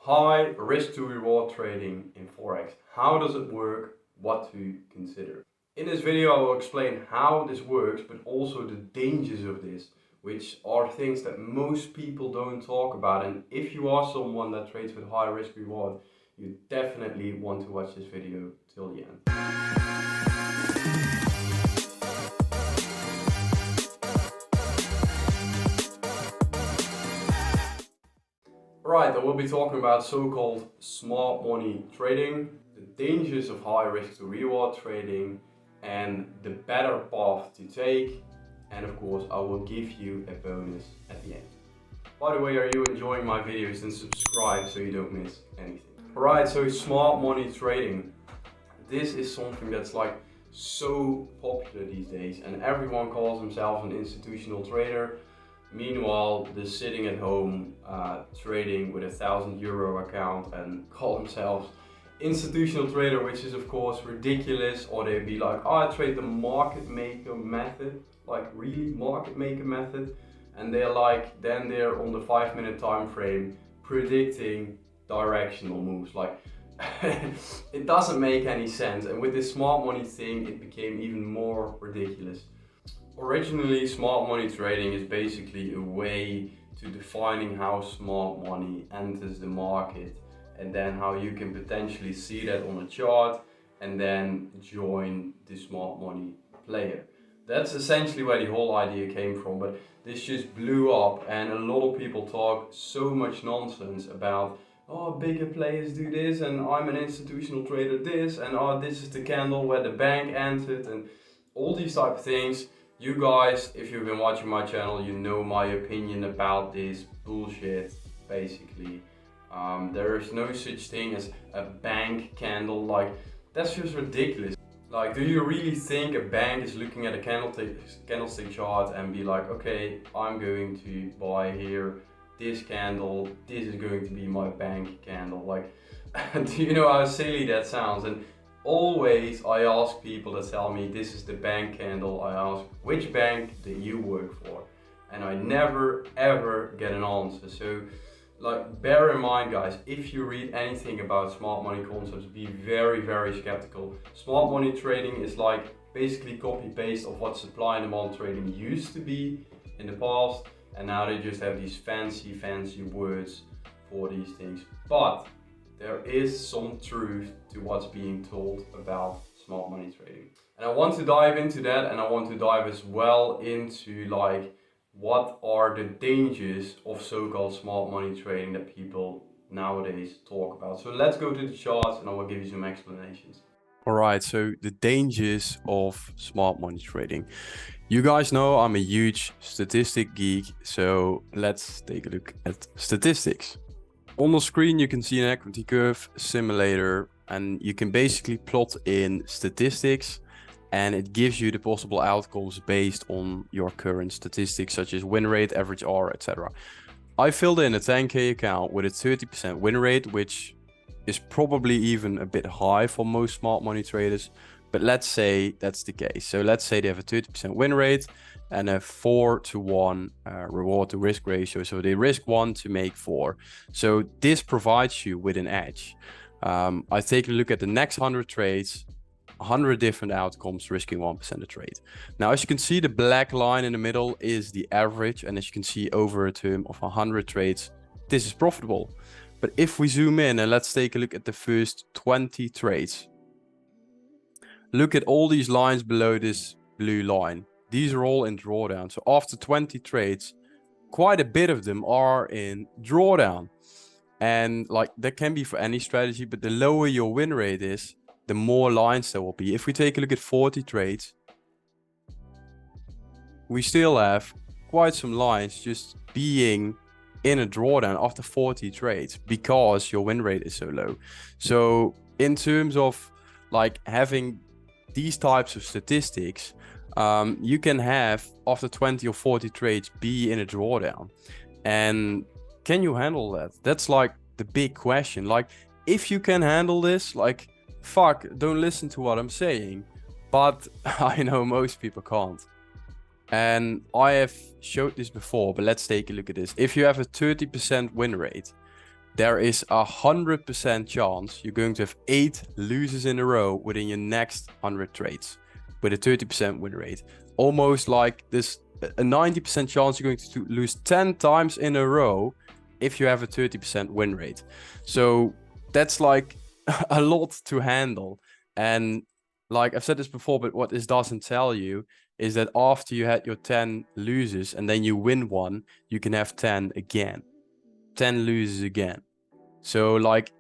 High risk to reward trading in Forex. How does it work? What to consider? In this video I will explain how this works, but also the dangers of this, which are things that most people don't talk about. And if you are someone that trades with high risk reward, you definitely want to watch this video till the end. Right, I will be talking about so-called smart money trading, the dangers of high risk to reward trading, and the better path to take. And of course, I will give you a bonus at the end. By the way, are you enjoying my videos? Then subscribe so you don't miss anything. Alright, so smart money trading. This is something that's like so popular these days, and everyone calls themselves an institutional trader. Meanwhile, they're sitting at home trading with a €1,000 account and call themselves institutional trader, which is of course ridiculous. Or they'd be like, oh, I trade the market maker method, like really market maker method. And they're like, then they're on the 5-minute time frame predicting directional moves. Like it doesn't make any sense. And with this smart money thing, it became even more ridiculous. Originally, smart money trading is basically a way to defining how smart money enters the market, and then how you can potentially see that on a chart and then join the smart money player. That's essentially where the whole idea came from, but this just blew up and a lot of people talk so much nonsense about, oh, bigger players do this and I'm an institutional trader this, and oh, this is the candle where the bank entered, and all these type of things. You guys, if you've been watching my channel, you know my opinion about this bullshit, basically. There is no such thing as a bank candle. Like, that's just ridiculous. Like, do you really think a bank is looking at a candlestick chart and be like, okay, I'm going to buy here this candle, this is going to be my bank candle? Like, do you know how silly that sounds? And always I ask people that tell me this is the bank candle, I ask, which bank do you work for? And I never ever get an answer. So like, bear in mind guys, if you read anything about smart money concepts, be very skeptical. Smart money trading is like basically copy paste of what supply and demand trading used to be in the past, and now they just have these fancy words for these things. But there is some truth to what's being told about smart money trading. And I want to dive into that, and I want to dive as well into like, what are the dangers of so-called smart money trading that people nowadays talk about. So let's go to the charts and I will give you some explanations. Alright, so the dangers of smart money trading. You guys know I'm a huge statistic geek, so let's take a look at statistics. On the screen you can see an equity curve simulator, and you can basically plot in statistics, and it gives you the possible outcomes based on your current statistics, such as win rate, average R, etc. I filled in a 10k account with a 30% win rate, which is probably even a bit high for most smart money traders, but let's say that's the case. So let's say they have a 30% win rate and a 4-to-1 reward to risk ratio. So they risk 1 to make 4. So this provides you with an edge. I take a look at the next 100 trades, 100 different outcomes, risking 1% a trade. Now, as you can see, the black line in the middle is the average. And as you can see, over a term of 100 trades, this is profitable. But if we zoom in and let's take a look at the first 20 trades. Look at all these lines below this blue line. These are all in drawdown. So after 20 trades, quite a bit of them are in drawdown. And like, that can be for any strategy, but the lower your win rate is, the more lines there will be. If we take a look at 40 trades, we still have quite some lines just being in a drawdown after 40 trades because your win rate is so low. So in terms of like having these types of statistics, you can have after 20 or 40 trades be in a drawdown. And can you handle that? That's like the big question. Like, if you can handle this, like, fuck, don't listen to what I'm saying. But I know most people can't. And I have showed this before, but let's take a look at this. If you have a 30% win rate, there is 100% chance you're going to have 8 losses in a row within your next 100 trades with a 30% win rate. Almost like this, a 90% chance you're going to lose 10 times in a row if you have a 30% win rate. So that's like a lot to handle. And like I've said this before, but what this doesn't tell you is that after you had your 10 losses and then you win one, you can have 10 again, 10 losses again. So like,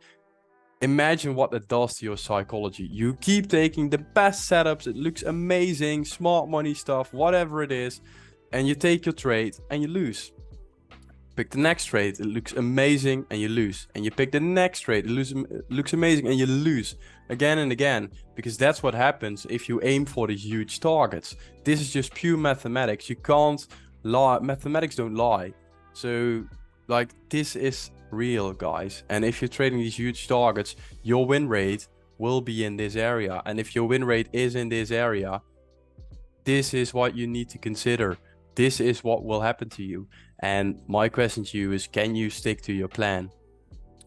imagine what that does to your psychology. You keep taking the best setups, it looks amazing, smart money stuff, whatever it is, and you take your trade and you lose. Pick the next trade, it looks amazing and you lose. And you pick the next trade, it looks amazing and you lose again and again, because that's what happens if you aim for these huge targets. This is just pure mathematics. You can't lie. Mathematics don't lie. So like, this is real, guys. And if you're trading these huge targets, your win rate will be in this area. And if your win rate is in this area, this is what you need to consider. This is what will happen to you. And my question to you is, can you stick to your plan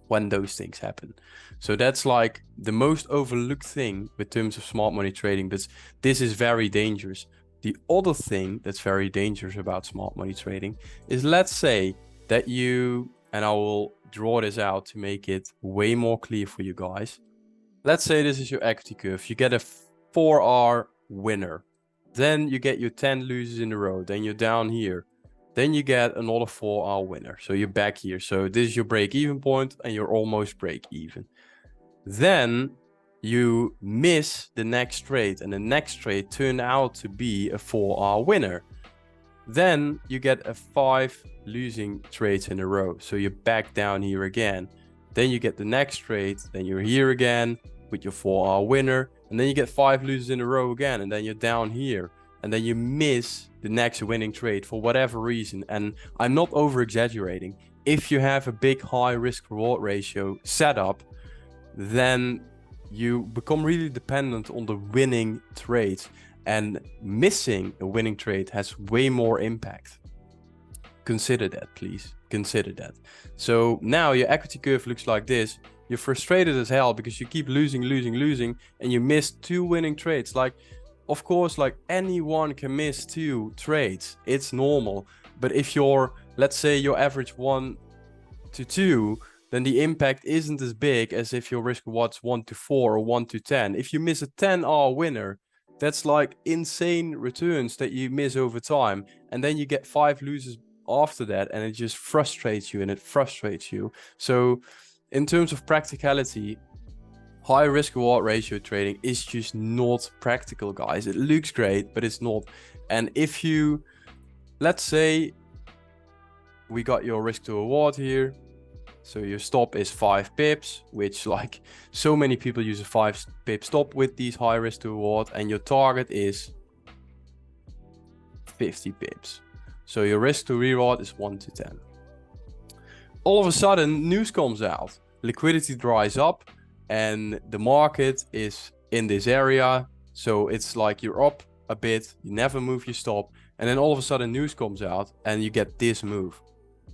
when those things happen? So that's like the most overlooked thing with terms of smart money trading, but this is very dangerous. The other thing that's very dangerous about smart money trading is, let's say that you, and I will draw this out to make it way more clear for you guys. Let's say this is your equity curve. You get a 4R winner. Then you get your 10 losers in a row. Then you're down here. Then you get another 4R winner. So you're back here. So this is your break-even point and you're almost break-even. Then you miss the next trade, and the next trade turned out to be a 4R winner. Then you get a 5 losing trades in a row. So you're back down here again. Then you get the next trade. Then you're here again with your 4R winner. And then you get 5 losers in a row again. And then you're down here. And then you miss the next winning trade for whatever reason. And I'm not over exaggerating. If you have a big high risk reward ratio setup, then you become really dependent on the winning trades. And missing a winning trade has way more impact. Consider that, please. Consider that. So now your equity curve looks like this. You're frustrated as hell because you keep losing, and you miss 2 winning trades. Like, of course, like, anyone can miss 2 trades. It's normal. But if you're, let's say your average 1 to 2, then the impact isn't as big as if your risk reward's 1 to 4 or 1 to 10. If you miss a 10R winner, that's like insane returns that you miss over time. And then you get 5 losers after that, and it just frustrates you, and it frustrates you. So in terms of practicality, high risk reward ratio trading is just not practical, guys. It looks great, but it's not. And if you, let's say we got your risk to reward here. So your stop is 5 pips, which, like, so many people use a 5 pip stop with these high risk to reward, and your target is 50 pips. So your risk to reward is 1 to 10. All of a sudden, news comes out, liquidity dries up, and the market is in this area. So it's like you're up a bit, you never move your stop, and then all of a sudden news comes out and you get this move.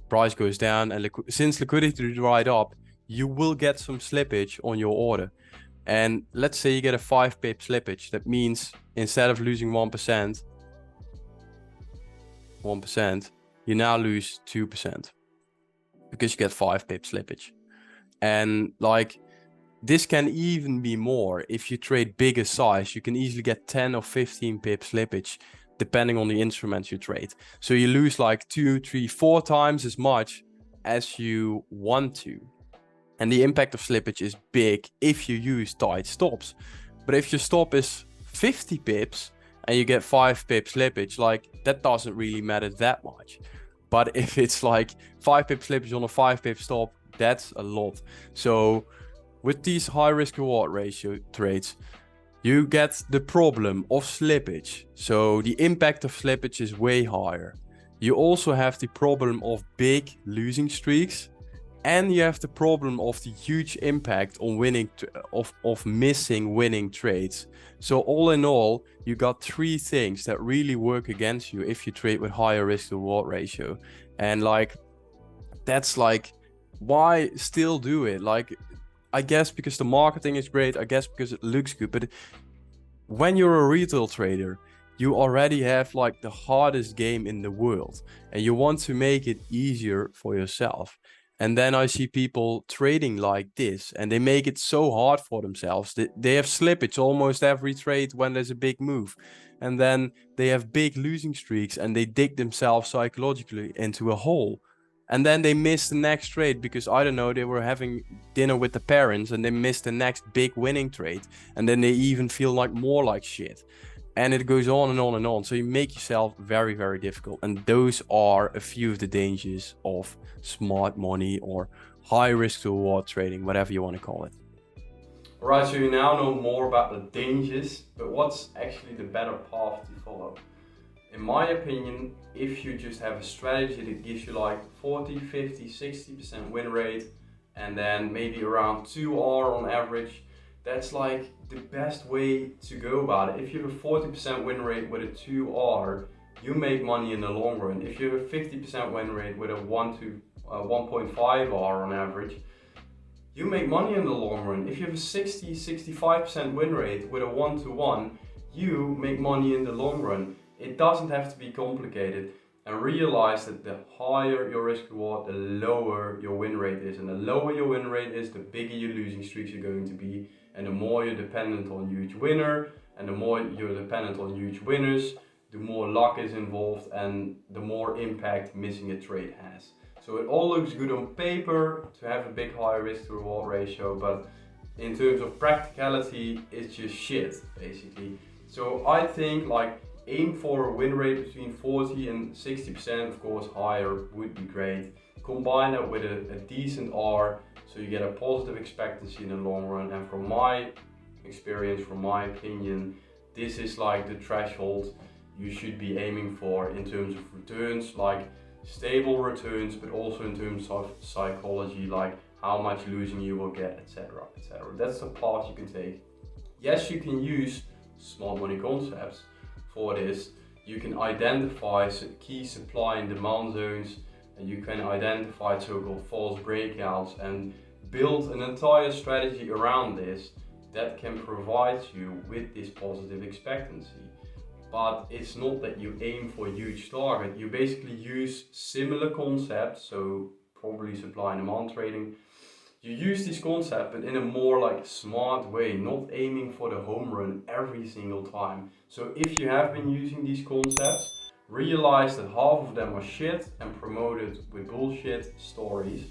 Price goes down, and since liquidity dried up, you will get some slippage on your order. And let's say you get a 5 pip slippage. That means instead of losing 1%, you now lose 2% because you get 5 pip slippage. And like, this can even be more. If you trade bigger size, you can easily get 10 or 15 pip slippage depending on the instruments you trade. So you lose like 2, 3, 4 times as much as you want to. And the impact of slippage is big if you use tight stops. But if your stop is 50 pips and you get 5 pip slippage, like, that doesn't really matter that much. But if it's like 5 pip slippage on a 5 pip stop, that's a lot. So with these high risk reward ratio trades, you get the problem of slippage. So the impact of slippage is way higher. You also have the problem of big losing streaks, and you have the problem of the huge impact on winning of missing winning trades. So all in all, you got 3 things that really work against you if you trade with higher risk to reward ratio. And like, that's like why still do it? Like, I guess because the marketing is great, I guess because it looks good, but when you're a retail trader, you already have like the hardest game in the world and you want to make it easier for yourself. And then I see people trading like this and they make it so hard for themselves. They have slippage almost every trade when there's a big move. And then they have big losing streaks and they dig themselves psychologically into a hole. And then they miss the next trade because, I don't know, they were having dinner with the parents and they missed the next big winning trade. And then they even feel like more like shit. And it goes on and on and on. So you make yourself very, very difficult. And those are a few of the dangers of smart money or high risk to reward trading, whatever you want to call it. Alright, so you now know more about the dangers, but what's actually the better path to follow? In my opinion, if you just have a strategy that gives you like 40, 50, 60% win rate and then maybe around 2R on average, that's like the best way to go about it. If you have a 40% win rate with a 2R, you make money in the long run. If you have a 50% win rate with a 1.5R on average, you make money in the long run. If you have a 60, 65% win rate with a 1-to-1, you make money in the long run. It doesn't have to be complicated. And realize that the higher your risk reward, the lower your win rate is. And the lower your win rate is, the bigger your losing streaks are going to be. And the more you're dependent on huge winner, and the more you're dependent on huge winners, the more luck is involved and the more impact missing a trade has. So it all looks good on paper to have a big high risk to reward ratio, but in terms of practicality, it's just shit, basically. So I think like aim for a win rate between 40 and 60%, of course higher would be great. Combine that with a decent R, so you get a positive expectancy in the long run. And from my experience, from my opinion, this is like the threshold you should be aiming for in terms of returns, like stable returns, but also in terms of psychology, like how much losing you will get, etc, etc. That's the path you can take. Yes, you can use smart money concepts for this. You can identify key supply and demand zones, and you can identify so-called false breakouts and build an entire strategy around this that can provide you with this positive expectancy. But it's not that you aim for a huge target. You basically use similar concepts, so probably supply and demand trading. You use this concept, but in a more like smart way, not aiming for the home run every single time. So if you have been using these concepts, realize that half of them are shit and promoted with bullshit stories.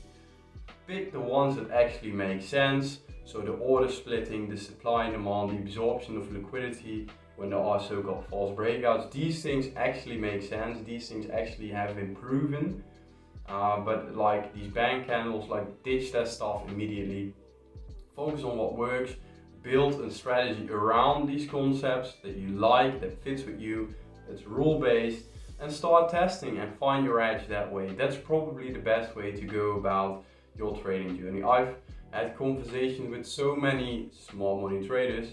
Pick the ones that actually make sense. So the order splitting, the supply and demand, the absorption of liquidity, when there are so-called false breakouts, these things actually make sense. These things actually have been proven. But like these bank candles, like ditch that stuff immediately. Focus on what works. Build a strategy around these concepts that you like, that fits with you, that's rule-based, and start testing and find your edge that way. That's probably the best way to go about your trading journey. I've had conversations with so many small money traders,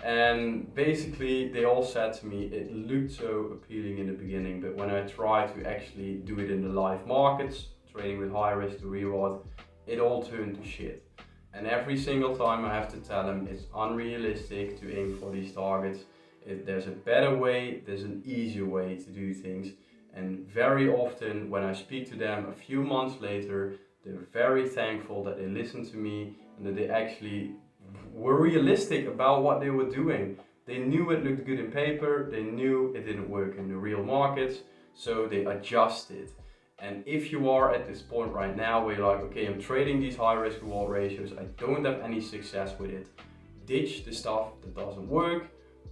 and basically they all said to me it looked so appealing in the beginning, but when I tried to actually do it in the live markets, trading with high risk to reward, it all turned to shit. And every single time I have to tell them it's unrealistic to aim for these targets. There's a better way, there's an easier way to do things. And very often when I speak to them a few months later, they're very thankful that they listened to me and that they actually were realistic about what they were doing. They knew it looked good in paper, they knew it didn't work in the real markets, so they adjusted. And if you are at this point right now where you're like, okay, I'm trading these high risk reward ratios, I don't have any success with it, ditch the stuff that doesn't work,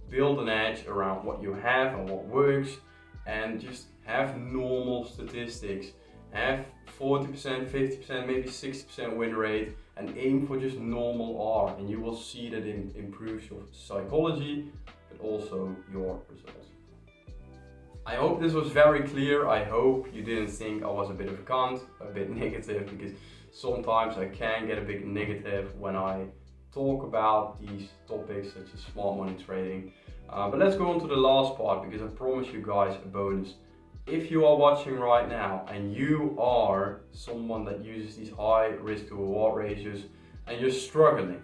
build an edge around what you have and what works, and just have normal statistics. Have 40%, 50%, maybe 60% win rate, and aim for just normal R, and you will see that it improves your psychology, but also your results. I hope this was very clear. I hope you didn't think I was a bit of a cunt, a bit negative, because sometimes I can get a bit negative when I talk about these topics such as smart money trading. But let's go on to the last part, because I promised you guys a bonus. if you are watching right now and you are someone that uses these high risk to reward ratios and you're struggling,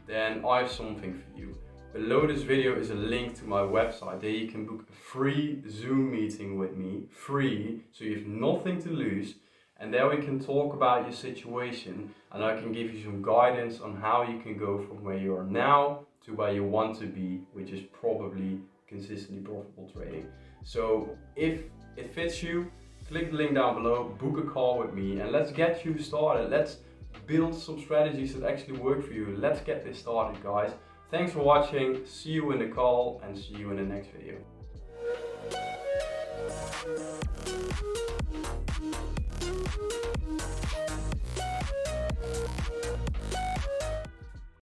then I have something for you. Below this video is a link to my website. There you can book a free Zoom meeting with me, free, so you have nothing to lose. And there we can talk about your situation and I can give you some guidance on how you can go from where you are now to where you want to be, which is probably consistently profitable trading. So if it fits you, click the link down below, book a call with me and let's get you started. Let's build some strategies that actually work for you. Let's get this started, guys. Thanks for watching, see you in the call and see you in the next video.